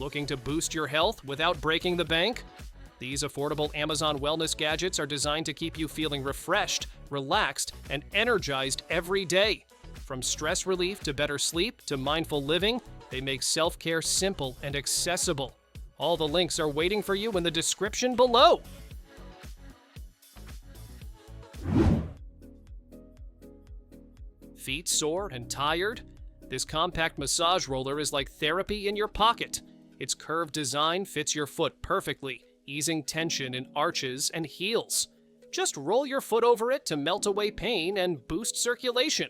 Looking to boost your health without breaking the bank? These affordable Amazon wellness gadgets are designed to keep you feeling refreshed, relaxed, and energized every day. From stress relief to better sleep to mindful living, they make self-care simple and accessible. All the links are waiting for you in the description below. Feet sore and tired? This compact massage roller is like therapy in your pocket. Its curved design fits your foot perfectly, easing tension in arches and heels. Just roll your foot over it to melt away pain and boost circulation.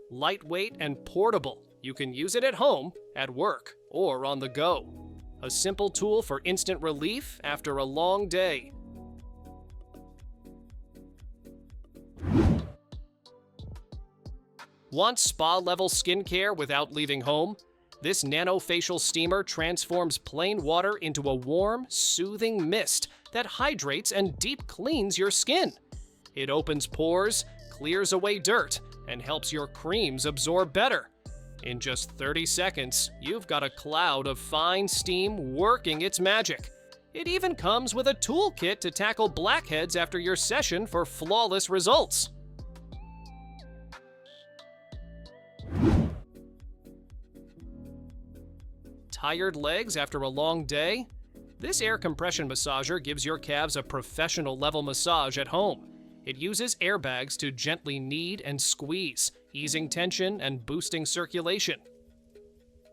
Lightweight and portable, you can use it at home, at work, or on the go. A simple tool for instant relief after a long day. Want spa-level skincare without leaving home? This nano-facial steamer transforms plain water into a warm, soothing mist that hydrates and deep cleans your skin. It opens pores, clears away dirt, and helps your creams absorb better. In just 30 seconds, you've got a cloud of fine steam working its magic. It even comes with a toolkit to tackle blackheads after your session for flawless results. Tired legs after a long day? This air compression massager gives your calves a professional level massage at home. It uses airbags to gently knead and squeeze, easing tension and boosting circulation.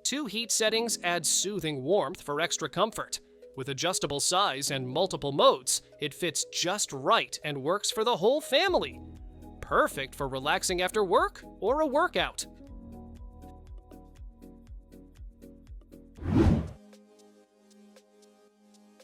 2 heat settings add soothing warmth for extra comfort. With adjustable size and multiple modes, it fits just right and works for the whole family. Perfect for relaxing after work or a workout.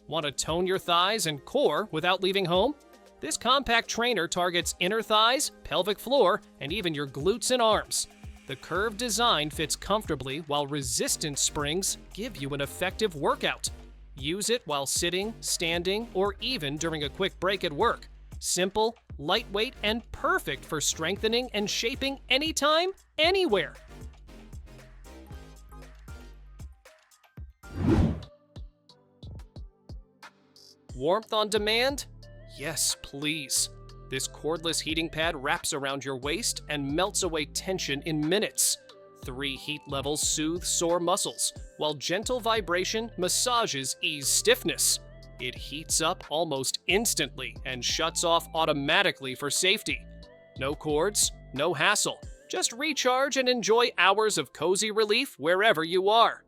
Want to tone your thighs and core without leaving home? This compact trainer targets inner thighs, pelvic floor, and even your glutes and arms. The curved design fits comfortably while resistance springs give you an effective workout. Use it while sitting, standing, or even during a quick break at work. Simple, lightweight, and perfect for strengthening and shaping anytime, anywhere. Warmth on demand? Yes, please. This cordless heating pad wraps around your waist and melts away tension in minutes. 3 heat levels soothe sore muscles, while gentle vibration massages ease stiffness. It heats up almost instantly and shuts off automatically for safety. No cords, no hassle. Just recharge and enjoy hours of cozy relief wherever you are.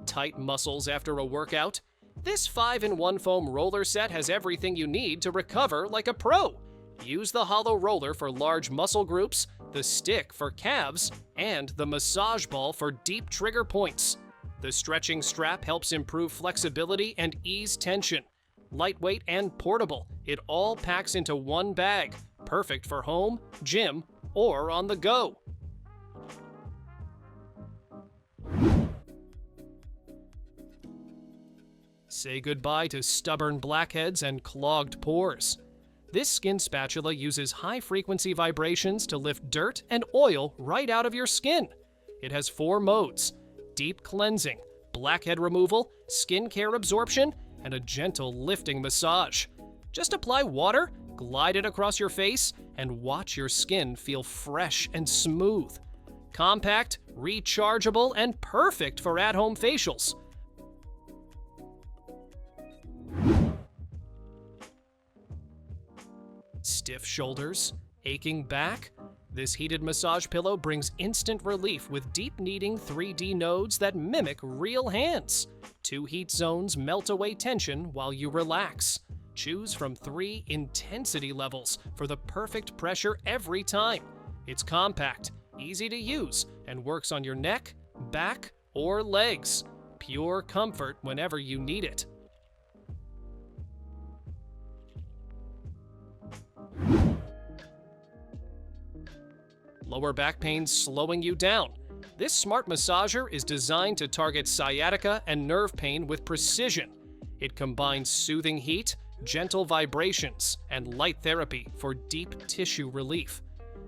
Tight muscles after a workout? This 5-in-1 foam roller set has everything you need to recover like a pro. Use the hollow roller for large muscle groups, the stick for calves, and the massage ball for deep trigger points. The stretching strap helps improve flexibility and ease tension. Lightweight and portable, it all packs into one bag, perfect for home, gym, or on the go. Say goodbye to stubborn blackheads and clogged pores. This skin spatula uses high-frequency vibrations to lift dirt and oil right out of your skin. It has 4 modes: deep cleansing, blackhead removal, skin care absorption, and a gentle lifting massage. Just apply water, glide it across your face, and watch your skin feel fresh and smooth. Compact, rechargeable, and perfect for at-home facials. Stiff shoulders? Aching back? This heated massage pillow brings instant relief with deep kneading 3D nodes that mimic real hands. 2 heat zones melt away tension while you relax. Choose from 3 intensity levels for the perfect pressure every time. It's compact, easy to use, and works on your neck, back, or legs. Pure comfort whenever you need it. Lower back pain slowing you down? This smart massager is designed to target sciatica and nerve pain with precision. It combines soothing heat, gentle vibrations, and light therapy for deep tissue relief.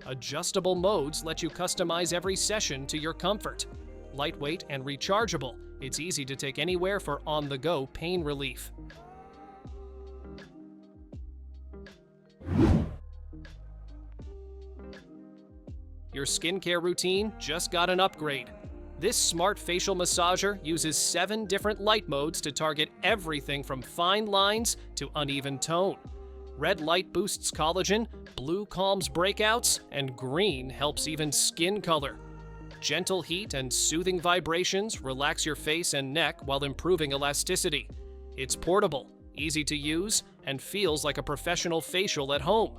Adjustable modes let you customize every session to your comfort. Lightweight and rechargeable, it's easy to take anywhere for on-the-go pain relief. Your skincare routine just got an upgrade. This smart facial massager uses 7 different light modes to target everything from fine lines to uneven tone. Red light boosts collagen, blue calms breakouts, and green helps even skin color. Gentle heat and soothing vibrations relax your face and neck while improving elasticity. It's portable, easy to use, and feels like a professional facial at home.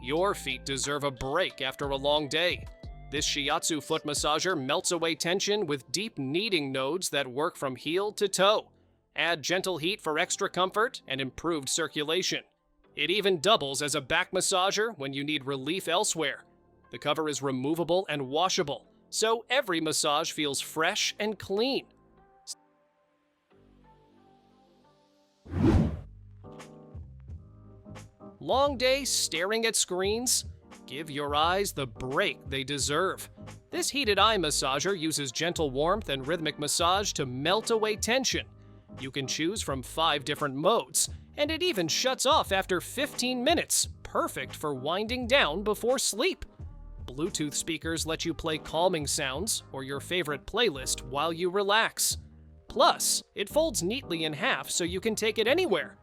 Your feet deserve a break after a long day. This shiatsu foot massager melts away tension with deep kneading nodes that work from heel to toe. Add gentle heat for extra comfort and improved circulation. It even doubles as a back massager when you need relief elsewhere. The cover is removable and washable, so every massage feels fresh and clean. Long day staring at screens? Give your eyes the break they deserve. This heated eye massager uses gentle warmth and rhythmic massage to melt away tension. You can choose from 5 different modes, and it even shuts off after 15 minutes, perfect for winding down before sleep. Bluetooth speakers let you play calming sounds or your favorite playlist while you relax. Plus, it folds neatly in half so you can take it anywhere.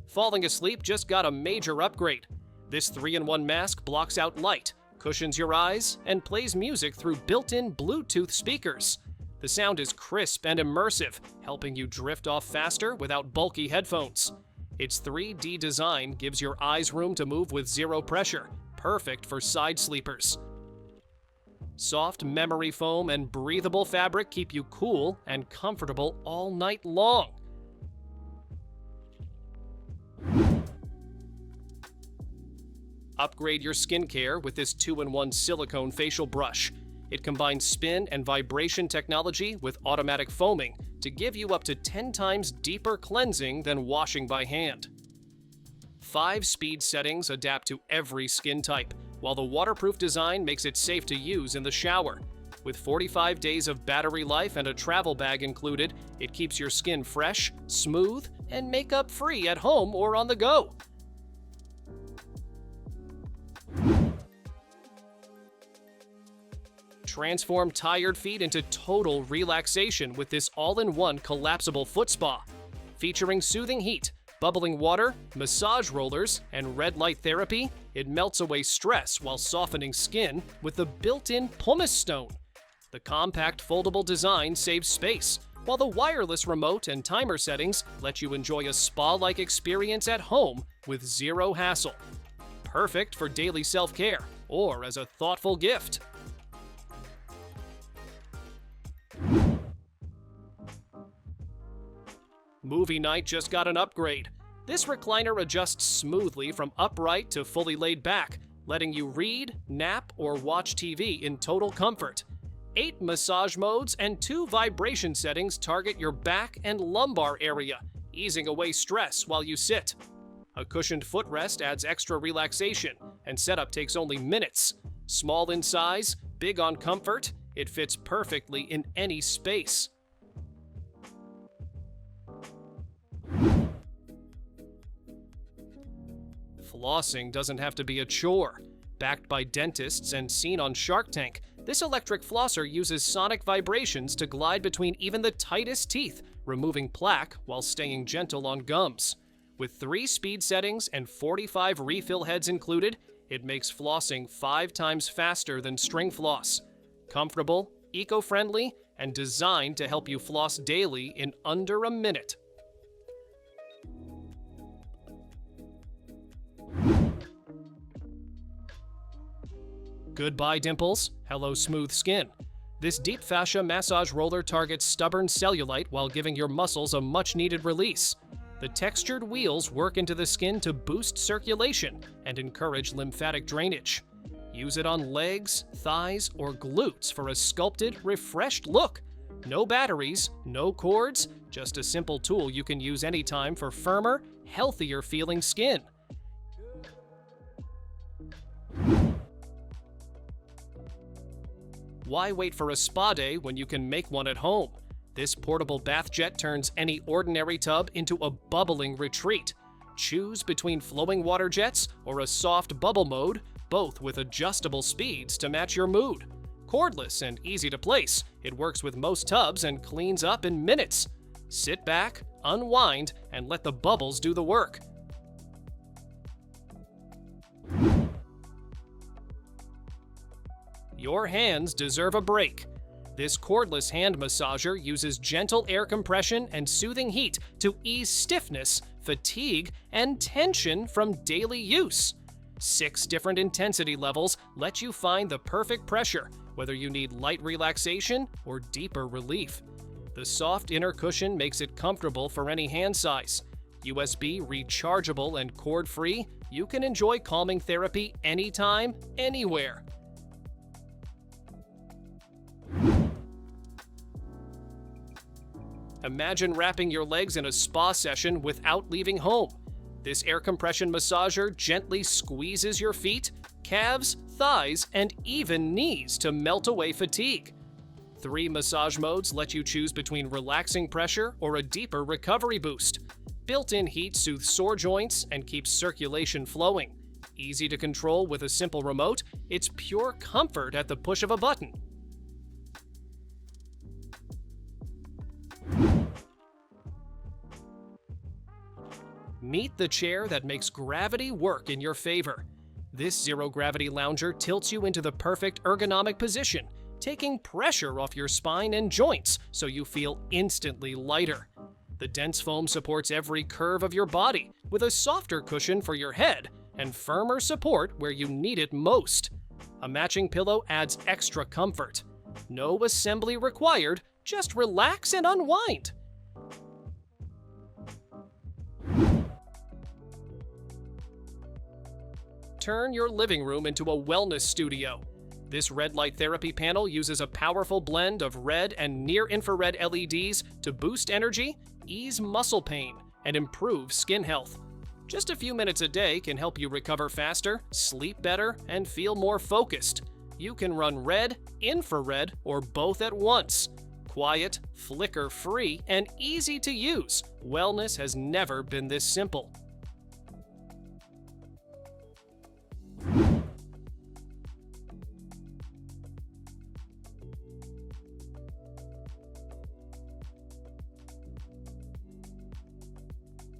Falling asleep just got a major upgrade. This 3-in-1 mask blocks out light, cushions your eyes, and plays music through built-in Bluetooth speakers. The sound is crisp and immersive, helping you drift off faster without bulky headphones. Its 3D design gives your eyes room to move with zero pressure, perfect for side sleepers. Soft memory foam and breathable fabric keep you cool and comfortable all night long. Upgrade your skincare with this 2-in-1 silicone facial brush. It combines spin and vibration technology with automatic foaming to give you up to 10 times deeper cleansing than washing by hand. 5 speed settings adapt to every skin type, while the waterproof design makes it safe to use in the shower. With 45 days of battery life and a travel bag included, it keeps your skin fresh, smooth, and makeup-free at home or on the go. Transform tired feet into total relaxation with this all-in-one collapsible foot spa. Featuring soothing heat, bubbling water, massage rollers, and red light therapy, it melts away stress while softening skin with the built-in pumice stone. The compact foldable design saves space, while the wireless remote and timer settings let you enjoy a spa-like experience at home with zero hassle. Perfect for daily self-care or as a thoughtful gift. Movie night just got an upgrade. This recliner adjusts smoothly from upright to fully laid back, letting you read, nap, or watch TV in total comfort. 8 massage modes and 2 vibration settings target your back and lumbar area, easing away stress while you sit. A cushioned footrest adds extra relaxation, and setup takes only minutes. Small in size, big on comfort, it fits perfectly in any space. Flossing doesn't have to be a chore. Backed by dentists and seen on Shark Tank, this electric flosser uses sonic vibrations to glide between even the tightest teeth, removing plaque while staying gentle on gums. With 3 speed settings and 45 refill heads included, it makes flossing 5 times faster than string floss. Comfortable, eco-friendly, and designed to help you floss daily in under a minute. Goodbye dimples, hello smooth skin. This deep fascia massage roller targets stubborn cellulite while giving your muscles a much-needed release. The textured wheels work into the skin to boost circulation and encourage lymphatic drainage. Use it on legs, thighs, or glutes for a sculpted, refreshed look. No batteries, no cords, just a simple tool you can use anytime for firmer, healthier feeling skin. Why wait for a spa day when you can make one at home? This portable bath jet turns any ordinary tub into a bubbling retreat. Choose between flowing water jets or a soft bubble mode, both with adjustable speeds to match your mood. Cordless and easy to place, it works with most tubs and cleans up in minutes. Sit back, unwind, and let the bubbles do the work. Your hands deserve a break. This cordless hand massager uses gentle air compression and soothing heat to ease stiffness, fatigue, and tension from daily use. 6 different intensity levels let you find the perfect pressure, whether you need light relaxation or deeper relief. The soft inner cushion makes it comfortable for any hand size. USB rechargeable and cord-free, you can enjoy calming therapy anytime, anywhere. Imagine wrapping your legs in a spa session without leaving home. This air compression massager gently squeezes your feet, calves, thighs, and even knees to melt away fatigue. 3 massage modes let you choose between relaxing pressure or a deeper recovery boost. Built-in heat soothes sore joints and keeps circulation flowing. Easy to control with a simple remote, it's pure comfort at the push of a button. Meet the chair that makes gravity work in your favor. This zero-gravity lounger tilts you into the perfect ergonomic position, taking pressure off your spine and joints so you feel instantly lighter. The dense foam supports every curve of your body, with a softer cushion for your head and firmer support where you need it most. A matching pillow adds extra comfort. No assembly required, just relax and unwind. Turn your living room into a wellness studio. This red light therapy panel uses a powerful blend of red and near-infrared LEDs to boost energy, ease muscle pain, and improve skin health. Just a few minutes a day can help you recover faster, sleep better, and feel more focused. You can run red, infrared, or both at once. Quiet, flicker-free, and easy to use, wellness has never been this simple.